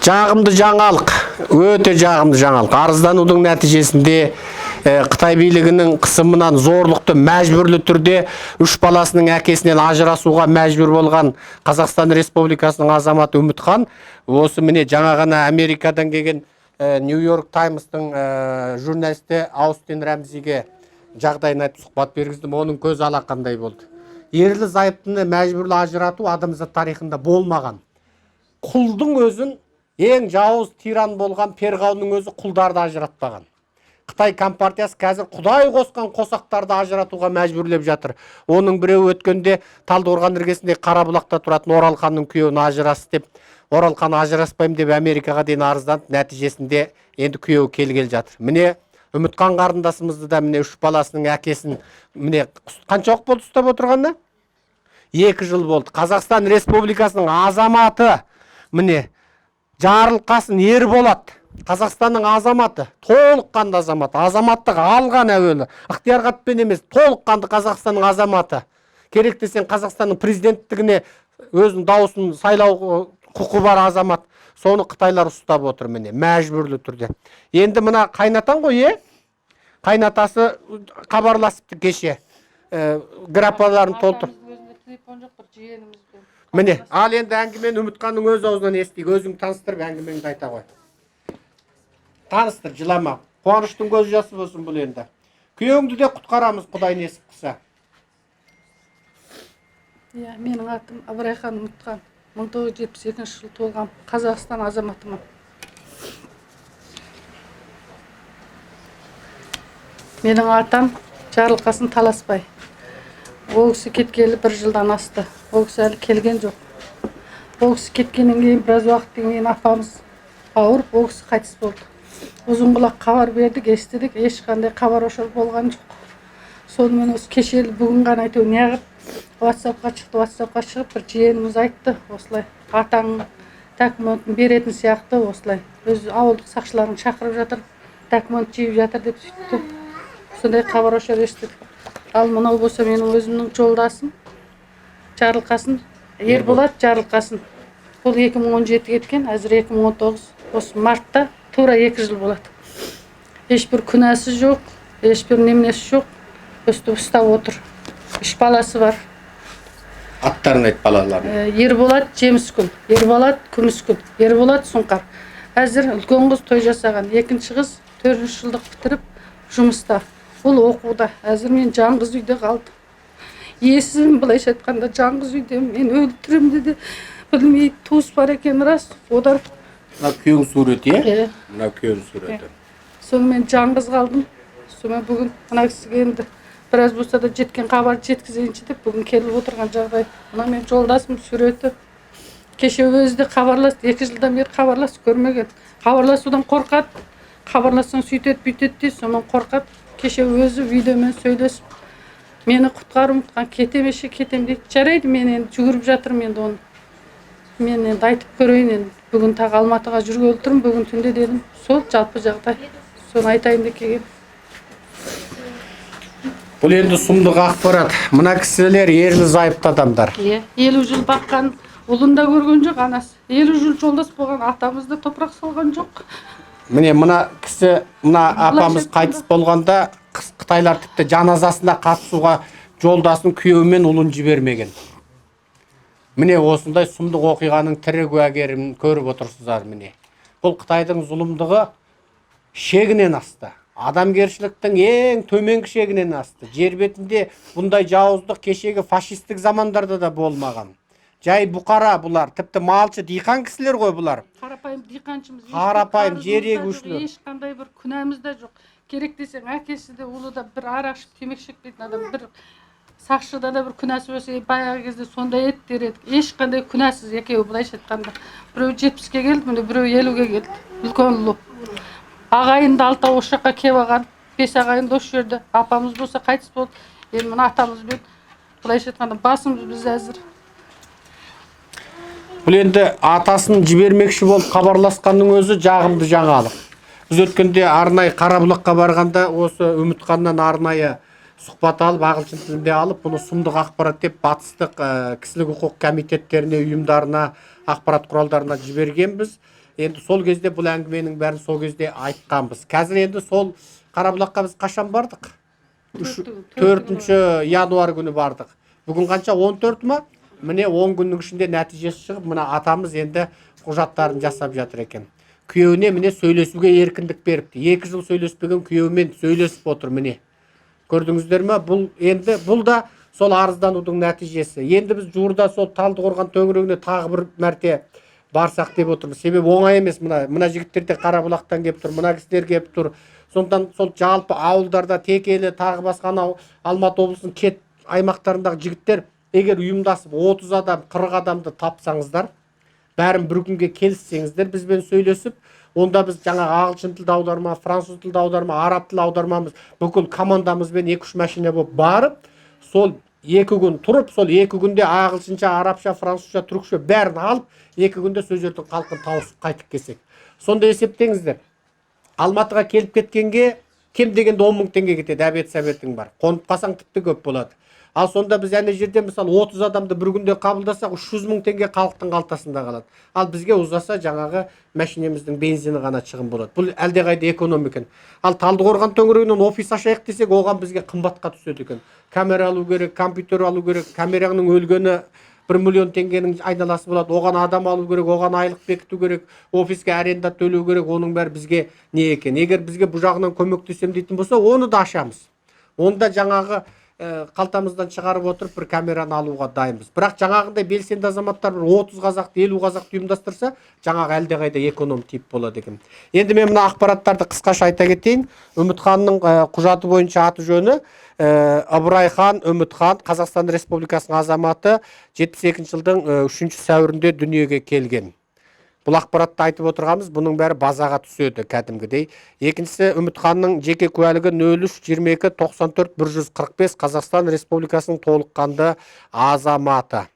Жағымды жаңалық, өте жағымды жаңалық. Арызданудың нәтижесінде Қытай билігінің қысымынан зорлықты мәжбүрлі түрде 3 баласының әкесінен ажырасуға мәжбүр болған Қазақстан Республикасының азаматы Үмітхан, осы міне жаңа ғана Америкадан келген Нью-Йорк Таймстың журналисті Аустин Рәмзиге жағдайын айтып сұхбат бергіздім. Оның көз алақандай болды. Ерлі зайыптыны мәжбүрлі ажырату адамзат тарихында болмаған. Құлдың өзін ең жауыз тиран болған Перғауынның өзі құлдарды ажыратпаған. Қытай компартиясы қазір Құдай қосқан қосақтарды ажыратуға мәжбүрлеп жатыр. Оның біреуі өткенде Талдықорған іргесінде Қарабұлақта тұратын Оралханның күйеуін ажырас деп, Оралхан ажыраспаймын деп Америкаға дейін арызданып, нәтижесінде енді күйеуі келгел жатыр. Міне Үмітхан қарындасымызды да міне 3 баласының әкесін міне қанша уақыт болды ұстап отырғанына? 2 жыл болды. Қазақстан Республикасының азаматы міне Жарылқасын Ерболат, Қазақстанның азаматы, толыққанды азаматы, азаматтық алған әуелі, ықтиярғатпен емес, толыққанды Қазақстанның азаматы. Керек десең Қазақстанның президенттігіне өзінің дауысын сайлау құқы бар азамат. Соны Қытайлар ұстап отыр міне, мәжбүрлі түрде. Енді мына қайнатан ғой, қайнатасы хабарласыпты кеше. Граппаларын толтыр. Міне, ал енді әңгімені Үмітханның өз аузынан естейік. Өзің таныстырып әңгімеңді айта қой. Таныстыр, жылама. Қуаныштың көз жасы болсын бұл енді. Күйеуіңді де құтқарамыз, Құдай несіп қылса. Менің атым Абырайхан Үмітхан. 1972 жыл туылған Қазақстан азаматымын. Менің атам Жарылқасын Таласбай. Ол кісі кеткелі 1 жылдан асты. Ол кісі әлі келген жоқ. Ол кісі кеткеннен кейін біраз уақыттан кейін апамыз ауырып, ол кісі қайтыс болды. Ұзынқұлақ хабар бердік, естідік, ешқандай хабар ошар болған жоқ. Сонымен осы кешелі бүгін ғана айту неғып WhatsApp-қа шығып, бір жиеніміз айтты, осылай атаң документін беретін сияқты, осылай өз ауылдық сақшыларын шақырып жатыр, документ жиып жатыр деп сөйтті. Сондай хабар ошар естідік. Ал мынау болса менің өзімнің жолдасым Жарылқасын Ерболат Жарылқасын. Бұл 2017 кеткен, әзір 2019, осы мартта тура 2 жыл болады. Ешбір күнәсі жоқ, ешбір неменесі жоқ. Өстіп ұстап отыр. 3 баласы бар. Аттарын айт балаларын. Ерболат Жеміскүл, Ерболат Күміскүл, Ерболат Сұңқар. Әзір үлкен қыз той жасаған, екінші қыз 4 жылдық бітіріп жұмыста. Ол оқуда. Әзір мен жаңғыз үйде қалдым. Есім былайша айтқанда жаңғыз үйде мен өлтіремді де білмейді, туыс бар екен рас. Одар. Мына күйеуің суреті, Мына күйеуің суреті. Сонымен жаңғыз қалдым. Сонымен бүгін мына кісіге енді біраз болса да жеткен хабар жеткізейінші деп бүгін келіп отырған жағдай. Мына мен жолдасым суреті. Кеше өзі де хабарласты, 2 жылдан бері хабарласып көрмеген. Хабарласудан қорқады. Хабарлассаң сөйтеді, бүйтеді де, сонымен қорқады. Кеше өзі видеомен сөйлесіп, мені құтқарып, кетемеші, кетем дейді. Жарайды, мен енді жүгіріп жатырмын енді оны. Мен енді айтып көрейін енді. Бүгін тағы Алматыға жүргелі тұрмын, бүгін түнде дедім. Сол жалпы жағдай. Соны айтайын деп келген. Бұл енді сұмдық ақпарат. Мына кісілер ерлі зайыпты адамдар. 50 жыл баққан ұлын да көрген жоқ, анасы. 50 жыл жолдас болған атамызды топырақ салған жоқ. Міне мына кісі, мына апамыз қайтыс болғанда Қытайлар тіпті жаназасына қатысуға жолдасын күйеуімен ұлын жібермеген. Міне осындай сұмдық оқиғаның тірі куәгерін көріп отырсыздар міне. Бұл Қытайдың зұлымдығы шегінен асты. Адамгершіліктің ең төменгі шегінен асты. Жер бетінде бұндай жауыздық кешегі фашистік замандарда да болмаған. Жай бұқара бұлар, тіпті малшы, диқан кісілер ғой бұлар. Қарапайым диқаншымыз. Қарапайым жер егушілер. Ешқандай бір күнәміз де жоқ. Керек десең, әкесі де ұлы да бір арақ ішіп темекі шекпейтін адам, бір сақшыда да бір күнәсі болса, баяғы кезде сондай ет дер едік. Ешқандай күнәсіз екеуі былайша айтқанда. Біреу 70-ке келді, міне біреу 50-ге келді. Үлкен ұлы. Ағайынды 6 осы жаққа келіп алған, 5 ағайынды осы жерде. Апамыз болса қайтыс болды. Енді мына атамызбен былайша айтқанда басымыз біз әзір. Бұл енді атасын жібермекші болып хабарласқанның өзі жағымды жаңалық. Біз өткенде арнайы Қарабұлаққа барғанда осы Үмітханнан арнайы сұхбат алып, ағылшын тілінде алып, бұны сұмдық ақпарат деп батыстық кісілік құқық комитеттеріне, ұйымдарына, ақпарат құралдарына жібергенбіз. Енді сол кезде бұл әңгіменің бәрін сол кезде айтқанбыз. Қазір енді сол Қарабұлаққа біз қашан бардық? 4 январ күні бардық. Бүгін қанша? 14 ма? Міне 10 күннің ішінде нәтижесі шығып, мына атамыз енді құжаттарын жасап жатыр екен. Күйеуіне міне сөйлесуге еркіндік беріпті. 2 жыл сөйлеспеген күйеуімен сөйлесіп отыр міне. Көрдіңіздер ме? Бұл да сол арызданудың нәтижесі. Енді біз жуырда сол Талдықорған төңірегіне тағы бір мәрте барсақ деп отырмыз. Себебі оңай емес, мына жігіттер де Қарабұлақтан келіп тұр, мына кісілер келіп тұр. Сондықтан сол жалпы ауылдарда Текелі, тағы басқа Алматы облысының кет аймақтарындағы жігіттер егер ұйымдасып 30 адам, 40 адамды тапсаңыздар, бәрін бір күнге келіссеңіздер бізбен сөйлесіп, онда біз жаңа ағылшын тілді аударма, француз тілді аударма, араб тілді аудармамыз бүкіл командамызбен 2-3 машина болып барып, сол 2 күн тұрып, сол 2 күнде ағылшынша, арабша, французша, түрікше бәрін алып, 2 күнде сол жердің халқын тауысып қайтып келсек. Сонда есептеңіздер. Алматыға келіп кеткенге кем дегенде 10 мың теңге кетеді, әбет-сәбетің бар. Қонып қалсаң тіпті көп болады. Ал сонда біз әне жерде мысалы 30 адамды бір күнде қабылдасақ 300 мың теңге халықтың қалтасында қалады. Ал бізге ұзаса жаңағы машинеміздің бензині ғана шығын болады. Бұл әлдеқайда экономика. Ал Талдықорған төңірегінен офис ашайық десек, оған бізге қымбатқа түседі екен. Камера алу керек, компьютер алу керек, камераның өлгені 1 миллион теңгенің айналасы болады. Оған адам алу керек, оған айлық бекіту керек, офиске аренда төлеу керек. Оның бәрі бізге не екен? Егер бізге бұл жағынан көмектесем дейтін болса, оны да ашамыз. Онда жаңағы қалтамыздан шығарып отырып бір камераны алуға дайынбыз. Бірақ жаңағындай белсенді азаматтар 30 қазақты, 50 қазақты ұйымдастырса, жаңағы әлдеқайда эконом тип болады екен. Енді мен мына ақпараттарды қысқаша айта кетейін. Үмітханның құжаты бойынша аты жөні Ыбырайхан Үмітхан, Қазақстан Республикасының азаматы, 72 жылдың 3 сәуірінде дүниеге келген. Бұл ақпаратты айтып отырғанымыз, бұның бәрі базаға түседі кәдімгідей. Екіншісі Үмітханның жеке куәлігі 03-22-94-145 Қазақстан Республикасының толыққанды азаматы.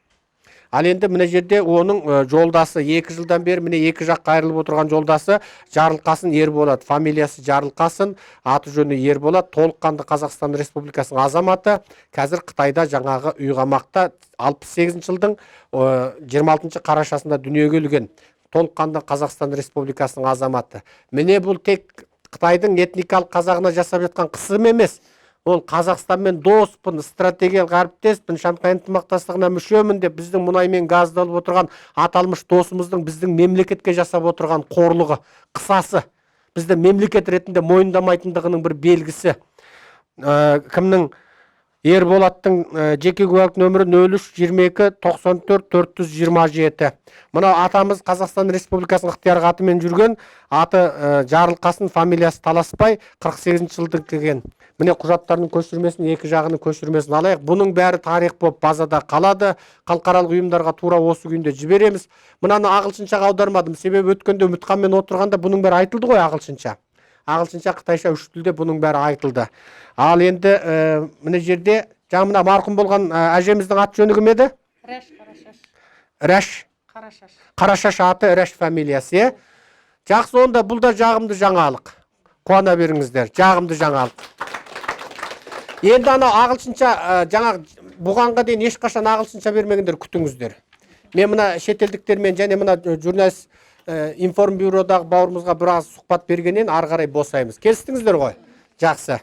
Ал енді мына жерде оның жолдасы 2 жылдан бері міне 2 жаққа айырылып отырған жолдасы Жарылқасын Ерболат. Фамилиясы Жарылқасын, аты жөні Ерболат, толыққанды Қазақстан Республикасының азаматы. Қазір Қытайда жаңағы үйғамақта 68 жылдың 26 қарашасында дүниеге келген. Толыққанды Қазақстан Республикасының азаматы. Міне бұл тек Қытайдың этникалық қазағына жасап жатқан қысым емес. Ол Қазақстанмен доспын, стратегиялық әріптеспін, Шанхай ынтымақтастығына мүшемін деп біздің мұнай мен газды алып отырған аталмыш досымыздың біздің мемлекетке жасап отырған қорлығы, қысасы, бізді мемлекет ретінде мойындамайтындығының бір белгісі. Кімнің? Ерболаттың жеке куәлік нөмірі 03-22-94-427. Мына атамыз Қазақстан Республикасының ықтиярға атымен жүрген, аты Жарылқасын, фамилиясы Таласпай, 48 жылдың келген. Міне құжаттарының көшірмесін, 2 жағының көшірмесін алайық. Бұның бәрі тарих болып базада қалады. Халықаралық ұйымдарға тура осы күнде жібереміз. Мынаны ағылшыншаға аудармадым, себебі өткенде Үмітханмен отырғанда бұның бәрі айтылды ғой ағылшынша. Ағылшынша, қытайша 3 тілде бұның бәрі айтылды. Ал енді мына жерде жаңа марқұм болған әжеміздің аты жөні кім еді? Рәш Қарашаш. Қарашаш аты, Рәш фамилиясы. Жақсы, онда бұл да жағымды жаңалық. Қуана беріңіздер, жағымды жаңалық. Енді ана ағылшынша жаңа бұғанға дейін ешқашан ағылшынша бермегендер, күтіңіздер. Мен мына шетелдіктермен және мына журналист информбюродағы бауырымызға біраз сұхбат бергеннен ары қарай босаймыз. Келістіңіздер ғой? Жақсы.